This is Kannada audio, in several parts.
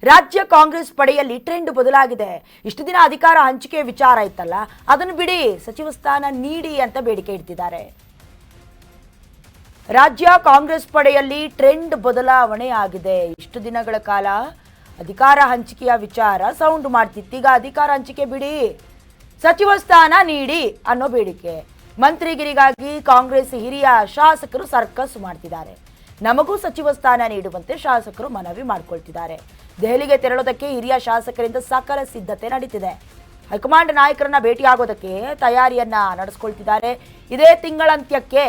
ರಾಜ್ಯ ಕಾಂಗ್ರೆಸ್ ಪಡೆಯಲ್ಲಿ ಟ್ರೆಂಡ್ ಬದಲಾಗಿದೆ. ಇಷ್ಟು ದಿನ ಅಧಿಕಾರ ಹಂಚಿಕೆ ವಿಚಾರ ಇತ್ತಲ್ಲ, ಅದನ್ನು ಬಿಡಿ, ಸಚಿವ ಸ್ಥಾನ ನೀಡಿ ಅಂತ ಬೇಡಿಕೆ ಇಡ್ತಿದ್ದಾರೆ. ರಾಜ್ಯ ಕಾಂಗ್ರೆಸ್ ಪಡೆಯಲ್ಲಿ ಟ್ರೆಂಡ್ ಬದಲಾವಣೆ ಆಗಿದೆ. ಇಷ್ಟು ದಿನಗಳ ಕಾಲ ಅಧಿಕಾರ ಹಂಚಿಕೆಯ ವಿಚಾರ ಸೌಂಡ್ ಮಾಡ್ತಿತ್ತು. ಈಗ ಅಧಿಕಾರ ಹಂಚಿಕೆ ಬಿಡಿ, ಸಚಿವ ಸ್ಥಾನ ನೀಡಿ ಅನ್ನೋ ಬೇಡಿಕೆ. ಮಂತ್ರಿಗಿರಿಗಾಗಿ ಕಾಂಗ್ರೆಸ್ ಹಿರಿಯ ಶಾಸಕರು ಸರ್ಕಸ್ ಮಾಡ್ತಿದ್ದಾರೆ. ನಮಗೂ ಸಚಿವ ಸ್ಥಾನ ನೀಡುವಂತೆ ಶಾಸಕರು ಮನವಿ ಮಾಡಿಕೊಳ್ತಿದ್ದಾರೆ. ದೆಹಲಿಗೆ ತೆರಳೋದಕ್ಕೆ ಹಿರಿಯ ಶಾಸಕರಿಂದ ಸಕಲ ಸಿದ್ಧತೆ ನಡೀತಿದೆ. ಹೈಕಮಾಂಡ್ ನಾಯಕರನ್ನ ಭೇಟಿಯಾಗೋದಕ್ಕೆ ತಯಾರಿಯನ್ನ ನಡೆಸ್ಕೊಳ್ತಿದ್ದಾರೆ. ಇದೇ ತಿಂಗಳಂತ್ಯಕ್ಕೆ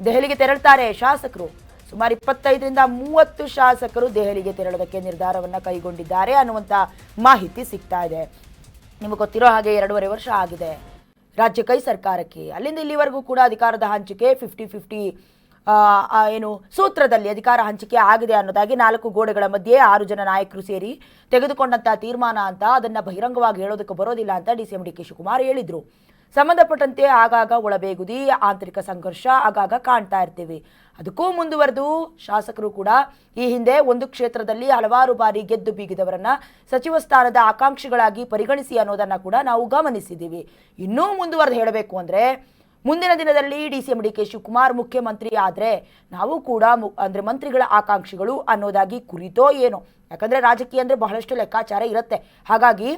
ದೆಹಲಿಗೆ ತೆರಳುತ್ತಾರೆ ಶಾಸಕರು. ಸುಮಾರು 25ರಿಂದ 30 ಶಾಸಕರು ದೆಹಲಿಗೆ ತೆರಳೋದಕ್ಕೆ ನಿರ್ಧಾರವನ್ನ ಕೈಗೊಂಡಿದ್ದಾರೆ ಅನ್ನುವಂಥ ಮಾಹಿತಿ ಸಿಗ್ತಾ ಇದೆ. ನಿಮಗೆ ಗೊತ್ತಿರೋ ಹಾಗೆ 2.5 ವರ್ಷ ಆಗಿದೆ ರಾಜ್ಯ ಕೈ ಸರ್ಕಾರಕ್ಕೆ. ಅಲ್ಲಿಂದ ಇಲ್ಲಿವರೆಗೂ ಕೂಡ ಅಧಿಕಾರದ ಹಂಚಿಕೆ 50-50 ಏನು ಸೂತ್ರದಲ್ಲಿ ಅಧಿಕಾರ ಹಂಚಿಕೆ ಆಗಿದೆ ಅನ್ನೋದಾಗಿ 4 ಗೋಡೆಗಳ ಮಧ್ಯೆ 6 ಜನ ನಾಯಕರು ಸೇರಿ ತೆಗೆದುಕೊಂಡಂತ ತೀರ್ಮಾನ ಅಂತ ಅದನ್ನ ಬಹಿರಂಗವಾಗಿ ಹೇಳೋದಕ್ಕೆ ಬರೋದಿಲ್ಲ ಅಂತ ಡಿ.ಸಿ.ಎಂ. ಡಿ.ಕೆ. ಶಿವಕುಮಾರ್ ಹೇಳಿದ್ರು. ಸಂಬಂಧಪಟ್ಟಂತೆ ಆಗಾಗ ಒಳಬೇಗುದಿ, ಆಂತರಿಕ ಸಂಘರ್ಷ ಆಗಾಗ ಕಾಣ್ತಾ ಇರ್ತೀವಿ. ಅದಕ್ಕೂ ಮುಂದುವರೆದು ಶಾಸಕರು ಕೂಡ ಈ ಹಿಂದೆ ಒಂದು ಕ್ಷೇತ್ರದಲ್ಲಿ ಹಲವಾರು ಬಾರಿ ಗೆದ್ದು ಬೀಗಿದವರನ್ನ ಸಚಿವ ಸ್ಥಾನದ ಆಕಾಂಕ್ಷಿಗಳಾಗಿ ಪರಿಗಣಿಸಿ ಅನ್ನೋದನ್ನ ಕೂಡ ನಾವು ಗಮನಿಸಿದ್ದೀವಿ. ಇನ್ನೂ ಮುಂದುವರೆದು ಹೇಳಬೇಕು ಅಂದ್ರೆ, ಮುಂದಿನ ದಿನದಲ್ಲಿ ಡಿ.ಸಿ.ಎಂ. ಡಿ.ಕೆ. ಶಿವಕುಮಾರ್ ಮುಖ್ಯಮಂತ್ರಿ ಆದರೆ ನಾವು ಕೂಡ ಅಂದರೆ ಮಂತ್ರಿಗಳ ಆಕಾಂಕ್ಷಿಗಳು ಅನ್ನೋದಾಗಿ ಕುರಿತೋ ಏನೋ. ಯಾಕಂದರೆ ರಾಜಕೀಯ ಅಂದರೆ ಬಹಳಷ್ಟು ಲೆಕ್ಕಾಚಾರ ಇರುತ್ತೆ. ಹಾಗಾಗಿ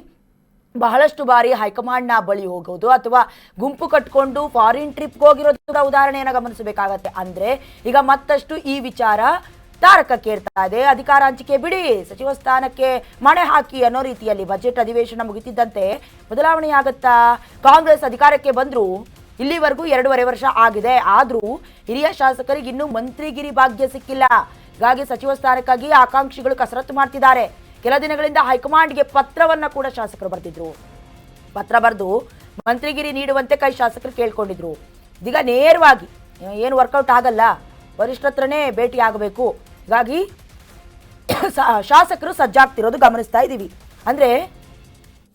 ಬಹಳಷ್ಟು ಬಾರಿ ಹೈಕಮಾಂಡ್ನ ಬಳಿ ಹೋಗೋದು ಅಥವಾ ಗುಂಪು ಕಟ್ಕೊಂಡು ಫಾರಿನ್ ಟ್ರಿಪ್ಗೆ ಹೋಗಿರೋದು ಕೂಡ ಉದಾಹರಣೆಯನ್ನು ಗಮನಿಸಬೇಕಾಗತ್ತೆ. ಅಂದರೆ ಈಗ ಮತ್ತಷ್ಟು ಈ ವಿಚಾರ ತಾರಕಕ್ಕೇರ್ತಾ ಇದೆ. ಅಧಿಕಾರ ಹಂಚಿಕೆ ಬಿಡಿ, ಸಚಿವ ಸ್ಥಾನಕ್ಕೆ ಮಣೆ ಹಾಕಿ ಅನ್ನೋ ರೀತಿಯಲ್ಲಿ ಬಜೆಟ್ ಅಧಿವೇಶನ ಮುಗಿತಿದ್ದಂತೆ ಬದಲಾವಣೆಯಾಗತ್ತಾ? ಕಾಂಗ್ರೆಸ್ ಅಧಿಕಾರಕ್ಕೆ ಬಂದರೂ ಇಲ್ಲಿವರೆಗೂ 2.5 ವರ್ಷ ಆಗಿದೆ. ಆದರೂ ಹಿರಿಯ ಶಾಸಕರಿಗೆ ಇನ್ನೂ ಮಂತ್ರಿಗಿರಿ ಭಾಗ್ಯ ಸಿಕ್ಕಿಲ್ಲ. ಹೀಗಾಗಿ ಸಚಿವ ಸ್ಥಾನಕ್ಕಾಗಿ ಆಕಾಂಕ್ಷಿಗಳು ಕಸರತ್ತು ಮಾಡ್ತಿದ್ದಾರೆ. ಕೆಲ ದಿನಗಳಿಂದ ಹೈಕಮಾಂಡ್ಗೆ ಪತ್ರವನ್ನ ಕೂಡ ಶಾಸಕರು ಬರೆದಿದ್ರು. ಪತ್ರ ಬರೆದು ಮಂತ್ರಿಗಿರಿ ನೀಡುವಂತೆ ಕೈ ಶಾಸಕರು ಕೇಳ್ಕೊಂಡಿದ್ರು. ಇದೀಗ ನೇರವಾಗಿ ಏನು ವರ್ಕೌಟ್ ಆಗಲ್ಲ, ವರಿಷ್ಠರ ಹತ್ರನೇ ಭೇಟಿ ಆಗಬೇಕು. ಹೀಗಾಗಿ ಶಾಸಕರು ಸಜ್ಜಾಗ್ತಿರೋದು ಗಮನಿಸ್ತಾ ಇದ್ದೀವಿ. ಅಂದರೆ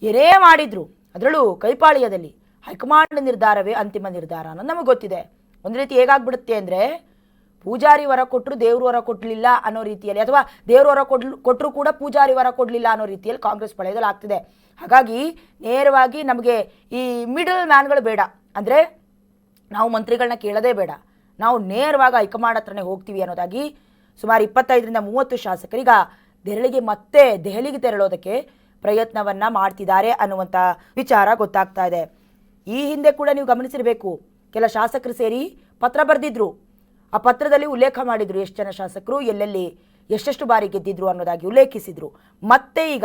ಏನೇ ಮಾಡಿದ್ರು ಅದರಲ್ಲೂ ಕೈಪಾಳ್ಯದಲ್ಲಿ ಹೈಕಮಾಂಡ್ ನಿರ್ಧಾರವೇ ಅಂತಿಮ ನಿರ್ಧಾರ ಅನ್ನೋದು ನಮಗೆ ಗೊತ್ತಿದೆ. ಒಂದು ರೀತಿ ಹೇಗಾಗ್ಬಿಡುತ್ತೆ ಅಂದರೆ, ಪೂಜಾರಿ ವರ ಕೊಟ್ಟರು ದೇವ್ರ ವರ ಕೊಡಲಿಲ್ಲ ಅನ್ನೋ ರೀತಿಯಲ್ಲಿ, ಅಥವಾ ದೇವ್ರ ವರ ಕೊಟ್ಟರು ಕೂಡ ಪೂಜಾರಿ ವರ ಕೊಡಲಿಲ್ಲ ಅನ್ನೋ ರೀತಿಯಲ್ಲಿ ಕಾಂಗ್ರೆಸ್ ಪಾಳ್ಯದಲ್ಲಿ ಆಗ್ತಿದೆ. ಹಾಗಾಗಿ ನೇರವಾಗಿ ನಮಗೆ ಈ ಮಿಡಲ್ ಮ್ಯಾನ್ಗಳು ಬೇಡ. ಅಂದರೆ ನಾವು ಮಂತ್ರಿಗಳನ್ನ ಕೇಳೋದೇ ಬೇಡ, ನಾವು ನೇರವಾಗಿ ಹೈಕಮಾಂಡ್ ಹತ್ರನೇ ಹೋಗ್ತೀವಿ ಅನ್ನೋದಾಗಿ ಸುಮಾರು 25ರಿಂದ 30 ಶಾಸಕರೀಗ ದೆಹಲಿಗೆ ತೆರಳೋದಕ್ಕೆ ಪ್ರಯತ್ನವನ್ನ ಮಾಡ್ತಿದ್ದಾರೆ ಅನ್ನುವಂಥ ವಿಚಾರ ಗೊತ್ತಾಗ್ತಾ ಇದೆ. ಈ ಹಿಂದೆ ಕೂಡ ನೀವು ಗಮನಿಸಿರಬೇಕು, ಕೆಲ ಶಾಸಕರು ಸೇರಿ ಪತ್ರ ಬರೆದಿದ್ರು. ಆ ಪತ್ರದಲ್ಲಿ ಉಲ್ಲೇಖ ಮಾಡಿದ್ರು ಎಷ್ಟು ಜನ ಶಾಸಕರು ಎಲ್ಲೆಲ್ಲಿ ಎಷ್ಟೆಷ್ಟು ಬಾರಿ ಗೆದ್ದಿದ್ರು ಅನ್ನೋದಾಗಿ ಉಲ್ಲೇಖಿಸಿದ್ರು. ಮತ್ತೆ ಈಗ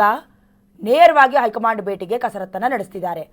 ನೇರವಾಗಿ ಹೈಕಮಾಂಡ್ ಭೇಟಿಗೆ ಕಸರತ್ತನ್ನು ನಡೆಸ್ತಿದ್ದಾರೆ.